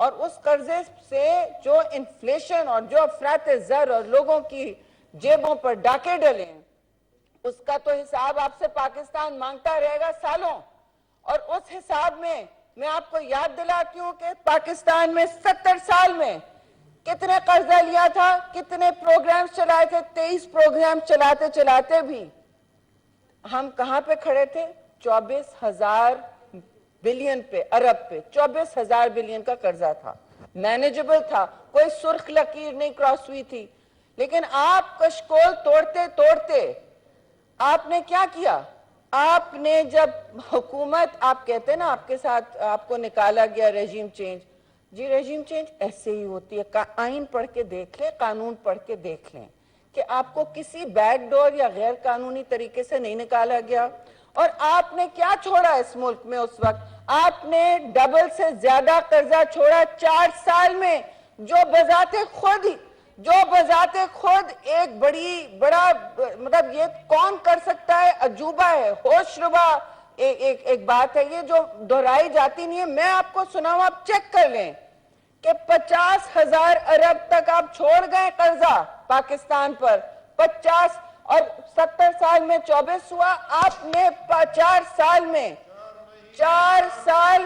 اور اس قرضے سے جو انفلیشن اور جو افراط زر اور لوگوں کی جیبوں پر ڈاکے ڈلے ہیں، اس کا تو حساب آپ سے پاکستان مانگتا رہے گا سالوں. اور اس حساب میں آپ کو یاد دلاتی ہوں کہ پاکستان میں 70 سال میں کتنے قرضہ لیا تھا، کتنے پروگرامز چلائے تھے. 23 پروگرام چلاتے چلاتے بھی ہم کہاں پہ کھڑے تھے؟ 24,000 بلین پہ، ارب پہ 24,000 بلین کا قرضہ تھا. مینیجبل تھا، کوئی سرخ لکیر نہیں کراس ہوئی تھی. لیکن آپ کشکول توڑتے توڑتے آپ نے کیا کیا؟ آپ نے جب حکومت، آپ کہتے ہیں نا آپ کے ساتھ آپ کو نکالا گیا ریجیم چینج. جی ریجیم چینج ایسے ہی ہوتی ہے. آئین پڑھ کے دیکھ لیں، قانون پڑھ کے دیکھ لیں کہ آپ کو کسی بیک ڈور یا غیر قانونی طریقے سے نہیں نکالا گیا. اور آپ نے کیا چھوڑا اس ملک میں اس وقت؟ آپ نے ڈبل سے زیادہ قرضہ چھوڑا 4 سال میں، جو بذات خود ایک بڑا مطلب یہ کون کر سکتا ہے؟ عجوبہ ہے، ہوش ربا ایک بات ہے یہ جو دہرائی جاتی نہیں ہے. میں آپ کو سناؤں، آپ چیک کر لیں کہ 50,000 ارب تک آپ چھوڑ گئے قرضہ پاکستان پر. 50 اور 70 سال میں 24 ہوا. آپ نے 4 سال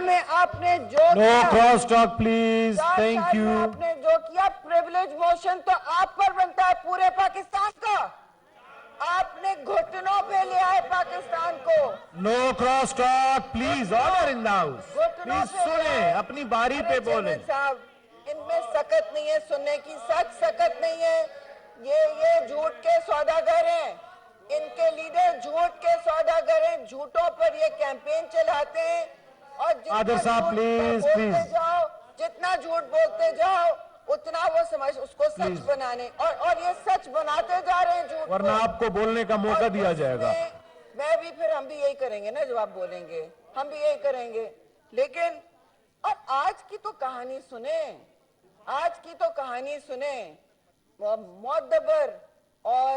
میں آپ نے جو No cross talk please. Thank you. آپ نے جو کیا پریولیج موشن تو آپ پر بنتا ہے پورے پاکستان کا. آپ نے گھٹنوں پہ لیا ہے پاکستان کو. No cross talk please. Order in the house. Please سنیں، اپنی باری پہ بولیں. صاحب ان میں سکت نہیں ہے سننے کی، سچ سکت نہیں ہے. یہ جھوٹ کے سوداگر ہیں، ان کے لیڈر جھوٹ کے سوداگر ہیں. جھوٹوں پر یہ کیمپین چلاتے ہیں اور عادل صاحب پلیز پلیز. جتنا جھوٹ بولتے جاؤ اتنا وہ سمجھ اس کو سچ بنانے، اور یہ سچ بناتے جا رہے ہیں جھوٹ کو. ورنہ آپ کو بولنے کا موقع دیا جائے گا. میں بھی پھر ہم بھی یہی کریں گے نا، جب آپ بولیں گے ہم بھی یہی کریں گے. لیکن اور آج کی تو کہانی سنیں، آج کی تو کہانی سنیں. معتبر اور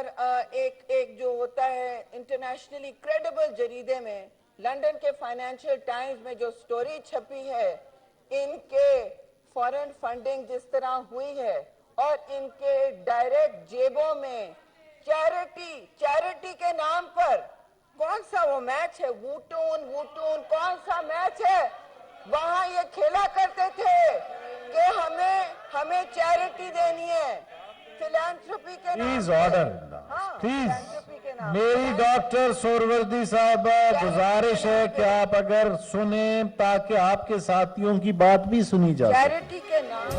ایک جو ہوتا ہے انٹرنیشنلی کریڈیبل جریدے میں، لندن کے فائنینشیل ٹائمز میں جو سٹوری چھپی ہے، ان کے فورن فنڈنگ جس طرح ہوئی ہے اور ان کے ڈائریکٹ جیبوں میں چیریٹی کے نام پر کون سا وہ میچ ہے، ووٹون کون سا میچ ہے وہاں یہ کھیلا کرتے تھے کہ ہمیں چیریٹی دینی ہے فلانتھروپی کے نام. Please order. پلیز میری ڈاکٹر سوروردی صاحبہ گزارش ہے کہ آپ اگر سنیں تاکہ آپ کے ساتھیوں کی بات بھی سنی جا سکے. چیریٹی کے نام